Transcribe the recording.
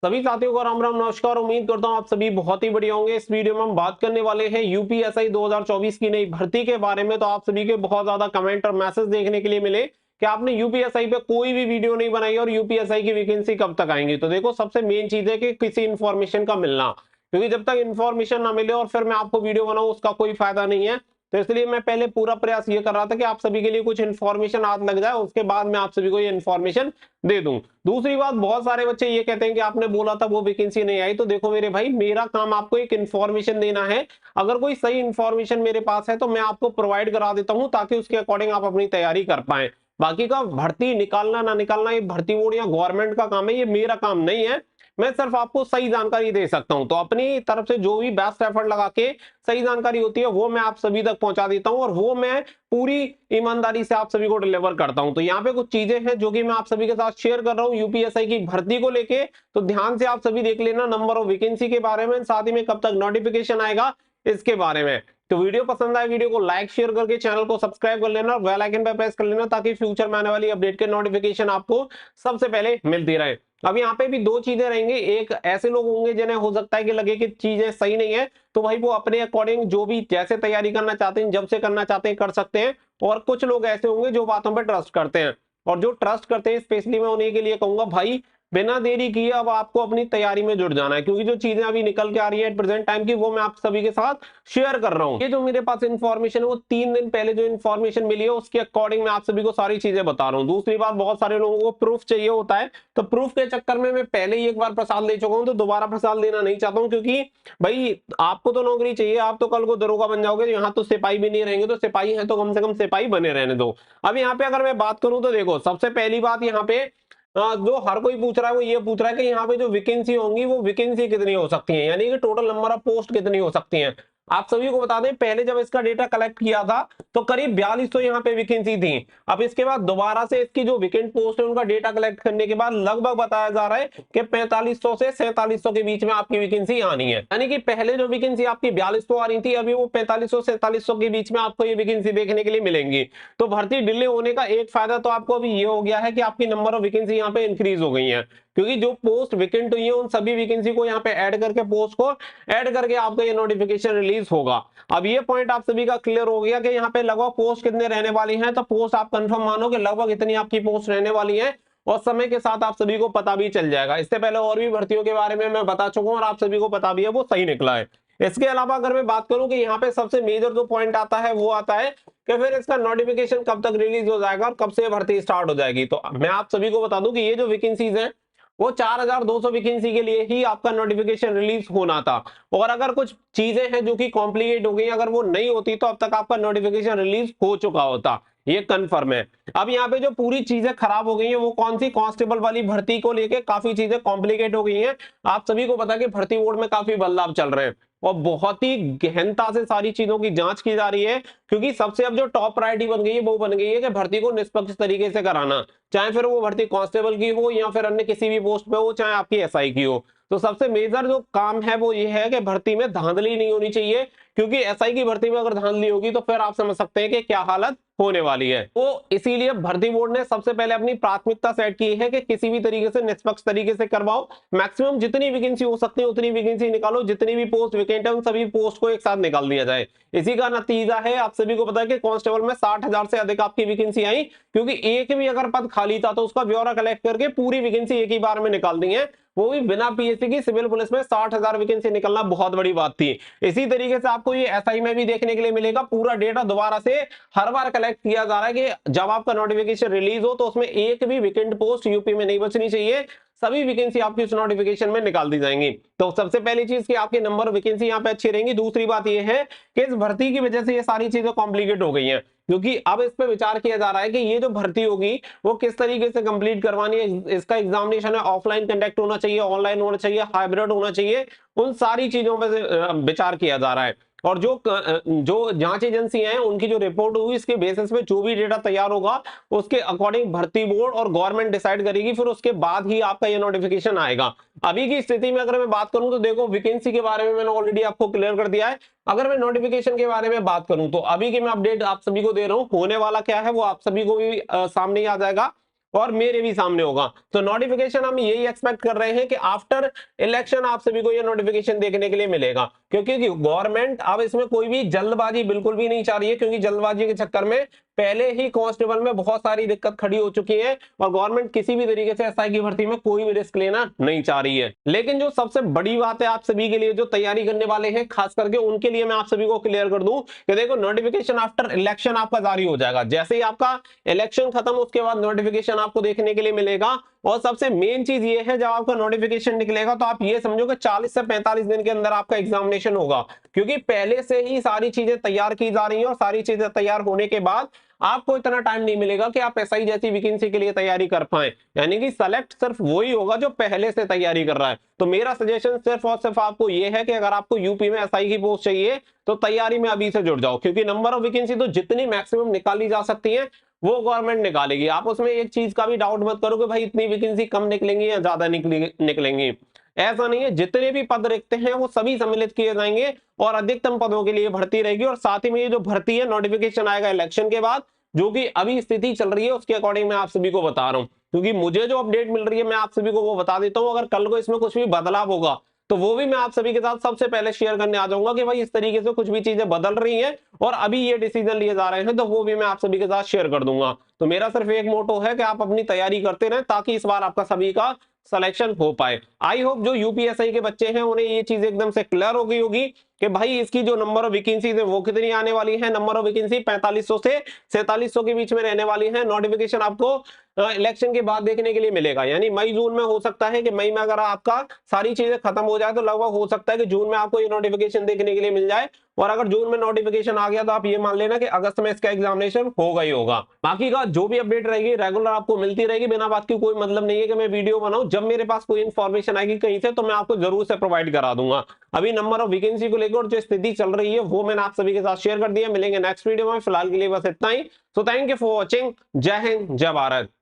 सभी साथियों को राम राम नमस्कार। उम्मीद करता हूं आप सभी बहुत ही बढ़िया होंगे। इस वीडियो में हम बात करने वाले हैं यूपीएसआई 2024 की नई भर्ती के बारे में। तो आप सभी के बहुत ज्यादा कमेंट और मैसेज देखने के लिए मिले कि आपने यूपीएसआई पे कोई भी वीडियो नहीं बनाई और यूपीएसआई की वैकेंसी कब तक आएंगी। तो देखो, सबसे मेन चीज है कि किसी इंफॉर्मेशन का मिलना, क्योंकि जब तक इंफॉर्मेशन ना मिले और फिर मैं आपको वीडियो बनाऊं उसका कोई फायदा नहीं है। तो इसलिए मैं पहले पूरा प्रयास ये कर रहा था कि आप सभी के लिए कुछ इन्फॉर्मेशन हाथ लग जाए, उसके बाद मैं आप सभी को ये इन्फॉर्मेशन दे दूं। दूसरी बात, बहुत सारे बच्चे ये कहते हैं कि आपने बोला था वो वैकेंसी नहीं आई। तो देखो मेरे भाई, मेरा काम आपको एक इन्फॉर्मेशन देना है। अगर कोई सही इन्फॉर्मेशन मेरे पास है तो मैं आपको प्रोवाइड करा देता हूं, ताकि उसके अकॉर्डिंग आप अपनी तैयारी कर पाए। बाकी का भर्ती निकालना ना निकालना ये भर्ती बोर्ड या गवर्नमेंट का काम है, ये मेरा काम नहीं है। मैं सिर्फ आपको सही जानकारी दे सकता हूं। तो अपनी तरफ से जो भी बेस्ट एफर्ट लगा के सही जानकारी होती है वो मैं आप सभी तक पहुंचा देता हूं, और वो मैं पूरी ईमानदारी से आप सभी को डिलीवर करता हूं। तो यहाँ पे कुछ चीजें हैं जो कि मैं आप सभी के साथ शेयर कर रहा हूं यूपीएसआई की भर्ती को लेके। तो ध्यान से आप सभी देख लेना, नंबर ऑफ वैकेंसी के बारे में, साथ ही में कब तक नोटिफिकेशन आएगा इसके बारे में। तो वीडियो पसंद आए, वीडियो को लाइक शेयर करके चैनल को सब्सक्राइब कर लेना और बेल आइकन पर प्रेस कर लेना, ताकि फ्यूचर में आने वाली अपडेट के नोटिफिकेशन आपको सबसे पहले मिलती रहे। अब यहाँ पे भी दो चीजें रहेंगी। एक, ऐसे लोग होंगे जिन्हें हो सकता है कि लगे कि चीजें सही नहीं है, तो भाई वो अपने अकॉर्डिंग जो भी जैसे तैयारी करना चाहते हैं, जब से करना चाहते हैं, कर सकते हैं। और कुछ लोग ऐसे होंगे जो बातों पर ट्रस्ट करते हैं, और जो ट्रस्ट करते हैं स्पेशली मैं उन्हीं के लिए कहूंगा, भाई बिना देरी किए अब आपको अपनी तैयारी में जुट जाना है। क्योंकि जो चीजें अभी निकल के आ रही है एट प्रेजेंट टाइम की, वो मैं आप सभी के साथ शेयर कर रहा हूँ। ये जो मेरे पास इन्फॉर्मेशन है वो 3 दिन पहले जो इन्फॉर्मेशन मिली है उसके अकॉर्डिंग मैं आप सभी को सारी चीजें बता रहा हूँ। दूसरी बात, बहुत सारे लोगों को प्रूफ चाहिए होता है, तो प्रूफ के चक्कर में मैं पहले ही एक बार प्रसाद ले चुका हूं, तो दोबारा प्रसाद लेना नहीं चाहता हूं। क्योंकि भाई आपको तो नौकरी चाहिए, आप तो कल को दरोगा बन जाओगे, यहाँ तो सिपाही भी नहीं रहेंगे। तो सिपाही है तो कम से कम सिपाही बने रहने दो। अब यहाँ पे अगर मैं बात करूं तो देखो, सबसे पहली बात यहाँ पे जो हर कोई पूछ रहा है वो ये पूछ रहा है कि यहाँ पे जो वैकेंसी होंगी वो वैकेंसी कितनी हो सकती है, यानी कि टोटल नंबर ऑफ पोस्ट कितनी हो सकती हैं। आप सभी को बता दें, पहले जब इसका डेटा कलेक्ट किया था तो करीब 4200 यहाँ पे वैकेंसी थी। अब इसके बाद दोबारा से इसकी जो वैकेंट पोस्ट है उनका डेटा कलेक्ट करने के बाद लगभग बताया जा रहा है कि 4500 से 4700 के बीच में आपकी वैकेंसी आनी है। यानी कि पहले जो वैकेंसी आपकी 4200 आ रही थी, अभी वो 4500 से 4700 के बीच में आपको ये वैकेंसी देखने के लिए मिलेंगी। तो भर्ती डिले होने का एक फायदा तो आपको अभी ये हो गया है कि आपकी नंबर ऑफ वैकेंसी यहाँ पे इंक्रीज हो गई है। क्योंकि जो पोस्ट वैकेंट हुई है उन सभी वैकेंसी को यहाँ पे ऐड करके, पोस्ट को ऐड करके आपका ये नोटिफिकेशन रिलीज होगा। अब ये पॉइंट आप सभी का क्लियर हो गया कि यहाँ पे लगभग पोस्ट कितने रहने वाली हैं। तो पोस्ट आप कंफर्म मानो कि लगभग इतनी आपकी पोस्ट रहने वाली है, और समय के साथ आप सभी को पता भी चल जाएगा। इससे पहले और भी भर्तियों के बारे में मैं बता चुका हूं और आप सभी को पता भी है, वो सही निकला है। इसके अलावा अगर मैं बात करूं कि यहाँ पे सबसे मेजर जो पॉइंट आता है वो आता है कि फिर इसका नोटिफिकेशन कब तक रिलीज हो जाएगा और कब से भर्ती स्टार्ट हो जाएगी। तो मैं आप सभी को बता दूं कि ये जो वैकेंसीज हैं वो 4200 वैकेंसी के लिए ही आपका नोटिफिकेशन रिलीज होना था। और अगर कुछ चीजें हैं जो कि कॉम्प्लिकेट हो गई, अगर वो नहीं होती तो अब तक आपका नोटिफिकेशन रिलीज हो चुका होता, ये कंफर्म है। अब यहाँ पे जो पूरी चीजें खराब हो गई हैं वो कौन सी, कांस्टेबल वाली भर्ती को लेके काफी चीजें कॉम्प्लिकेट हो गई हैं। आप सभी को पता है कि भर्ती बोर्ड में काफी बदलाव चल रहे हैं और बहुत ही गहनता से सारी चीजों की जांच की जा रही है। क्योंकि सबसे अब जो टॉप प्रायोरिटी बन गई है वो बन गई है कि भर्ती को निष्पक्ष तरीके से कराना, चाहे फिर वो भर्ती कांस्टेबल की हो या फिर अन्य किसी भी पोस्ट पे हो, चाहे आपकी एसआई की हो। तो सबसे मेजर जो काम है वो ये है कि भर्ती में धांधली नहीं होनी चाहिए। क्योंकि एसआई की भर्ती में अगर धांधली होगी तो फिर आप समझ सकते हैं कि क्या हालत होने वाली है। तो इसीलिए भर्ती बोर्ड ने सबसे पहले अपनी प्राथमिकता सेट की है कि किसी भी तरीके से निष्पक्ष तरीके से करवाओ। मैक्सिमम जितनी वैकेंसी हो सकती है उतनी वैकेंसी निकालो, जितनी भी पोस्ट वैकेंट है उन सभी पोस्ट को एक साथ निकाल दिया जाए। इसी का नतीजा है, आप सभी को पता है कि कांस्टेबल में 60,000 से अधिक आपकी वैकेंसी आई। क्योंकि एक भी अगर पद खाली था तो उसका ब्यौरा कलेक्ट करके पूरी वैकेंसी एक ही बार में निकाल दी है, वो भी बिना पीएससी की। सिविल पुलिस में 60,000 वैकेंसी निकलना बहुत बड़ी बात थी। इसी तरीके से आपको ये एसआई में भी देखने के लिए मिलेगा। पूरा डेटा दोबारा से हर बार कलेक्ट किया जा रहा है कि जब आपका नोटिफिकेशन रिलीज हो तो उसमें एक भी वैकेंट पोस्ट यूपी में नहीं बचनी चाहिए, सभी वैकेंसी आपकी उस नोटिफिकेशन में निकाल दी जाएंगी। तो सबसे पहली चीज कि आपके नंबर वैकेंसी यहाँ पे अच्छी रहेंगी। दूसरी बात यह है कि इस भर्ती की वजह से ये सारी चीजें कॉम्प्लिकेट हो गई हैं। क्योंकि अब इस पे विचार किया जा रहा है कि ये जो भर्ती होगी वो किस तरीके से कंप्लीट करवानी है। इसका एग्जामिनेशन है ऑफलाइन कंडक्ट होना चाहिए, ऑनलाइन होना चाहिए, हाइब्रिड होना चाहिए, उन सारी चीजों पर विचार किया जा रहा है। और जो जांच एजेंसियां हैं उनकी जो रिपोर्ट होगी, इसके बेसिस पे जो भी डेटा तैयार होगा उसके अकॉर्डिंग भर्ती बोर्ड और गवर्नमेंट डिसाइड करेगी। फिर उसके बाद ही आपका ये नोटिफिकेशन आएगा। अभी की स्थिति में अगर मैं बात करूं तो देखो, वैकेंसी के बारे में मैंने ऑलरेडी आपको क्लियर कर दिया है। अगर मैं नोटिफिकेशन के बारे में बात करूं तो अभी की मैं अपडेट आप सभी को दे रहा हूं, होने वाला क्या है वो आप सभी को भी सामने ही आ जाएगा। और मेरे भी सामने होगा। तो नोटिफिकेशन हम यही एक्सपेक्ट कर रहे हैं कि आफ्टर इलेक्शन आप सभी को ये नोटिफिकेशन देखने के लिए मिलेगा, क्योंकि गवर्नमेंट अब इसमें कोई भी जल्दबाजी बिल्कुल भी नहीं चाह रही है, क्योंकि जल्दबाजी के चक्कर में पहले ही कांस्टेबल में बहुत सारी दिक्कत खड़ी हो चुकी है और गवर्नमेंट किसी भी तरीके से एसआई की भर्ती में कोई भी रिस्क लेना नहीं चाह रही है। लेकिन जो सबसे बड़ी बात है आप सभी के लिए, जो तैयारी करने वाले हैं खास करके उनके लिए मैं आप सभी को क्लियर कर दूं कि देखो नोटिफिकेशन आफ्टर इलेक्शन आपका जारी हो जाएगा। जैसे ही आपका इलेक्शन खत्म उसके बाद नोटिफिकेशन आपको देखने के लिए मिलेगा। और सबसे मेन चीज ये है, जब आपका नोटिफिकेशन निकलेगा तो आप ये समझो कि 40 से 45 दिन के अंदर आपका एग्जामिनेशन होगा, क्योंकि पहले से ही सारी चीजें तैयार की जा रही हैं और सारी चीजें तैयार होने के बाद आपको इतना टाइम नहीं मिलेगा कि आप एसआई जैसी वैकेंसी के लिए तैयारी कर पाए। यानी कि सेलेक्ट सिर्फ वही होगा जो पहले से तैयारी कर रहा है। तो मेरा सजेशन सिर्फ और सिर्फ आपको यह है कि अगर आपको यूपी में एसआई की पोस्ट चाहिए तो तैयारी में अभी से जुड़ जाओ, क्योंकि नंबर ऑफ वैकेंसी तो जितनी मैक्सिमम निकाली जा सकती है वो गवर्नमेंट निकालेगी। आप उसमें एक चीज का भी डाउट मत करो कि भाई इतनी वैकेंसी कम निकलेंगी या ज्यादा निकलेंगी। ऐसा नहीं है, जितने भी पद रिक्त हैं वो सभी सम्मिलित किए जाएंगे और अधिकतम पदों के लिए भर्ती रहेगी। और साथ ही में ये जो भर्ती है नोटिफिकेशन आएगा इलेक्शन के बाद, जो कि अभी स्थिति चल रही है उसके अकॉर्डिंग मैं आप सभी को बता रहा हूं, क्योंकि मुझे जो अपडेट मिल रही है मैं आप सभी को वो बता देता हूं। अगर कल को इसमें कुछ भी बदलाव होगा तो वो भी मैं आप सभी के साथ सबसे पहले शेयर करने आ जाऊंगा कि भाई इस तरीके से कुछ भी चीजें बदल रही हैं और अभी ये डिसीजन लिए जा रहे हैं, तो वो भी मैं आप सभी के साथ शेयर कर दूंगा। तो मेरा सिर्फ एक मोटो है कि आप अपनी तैयारी करते रहें ताकि इस बार आपका सभी का सिलेक्शन हो पाए। आई होप जो यूपीएसआई के बच्चे हैं उन्हें ये चीज एकदम से क्लियर हो गई होगी कि भाई इसकी जो नंबर ऑफ वैकेंसीज है वो कितनी आने वाली है। नंबर ऑफ वैकेंसी 4500 से 4700 के बीच में रहने वाली है। नोटिफिकेशन आपको इलेक्शन के बाद देखने के लिए मिलेगा, यानी मई जून में हो सकता है कि मई में अगर आपका सारी चीजें खत्म हो जाए तो लगभग हो सकता है कि जून में आपको ये नोटिफिकेशन देखने के लिए मिल जाए। और अगर जून में नोटिफिकेशन आ गया तो आप ये मान लेना कि अगस्त में इसका एग्जामिनेशन होगा ही होगा। बाकी का जो भी अपडेट रहेगी रेगुलर आपको मिलती रहेगी, बिना बात की कोई मतलब नहीं है कि मैं वीडियो बनाऊं। जब मेरे पास कोई इन्फॉर्मेशन आएगी कहीं से तो मैं आपको जरूर से प्रोवाइड करा दूंगा। अभी नंबर ऑफ वैकेंसी को लेकर जो स्थिति चल रही है वो मैंने आप सभी के साथ शेयर कर दिया। मिलेंगे नेक्स्ट वीडियो में, फिलहाल के लिए बस इतना ही। So thank you for watching. जय हिंद, जय भारत।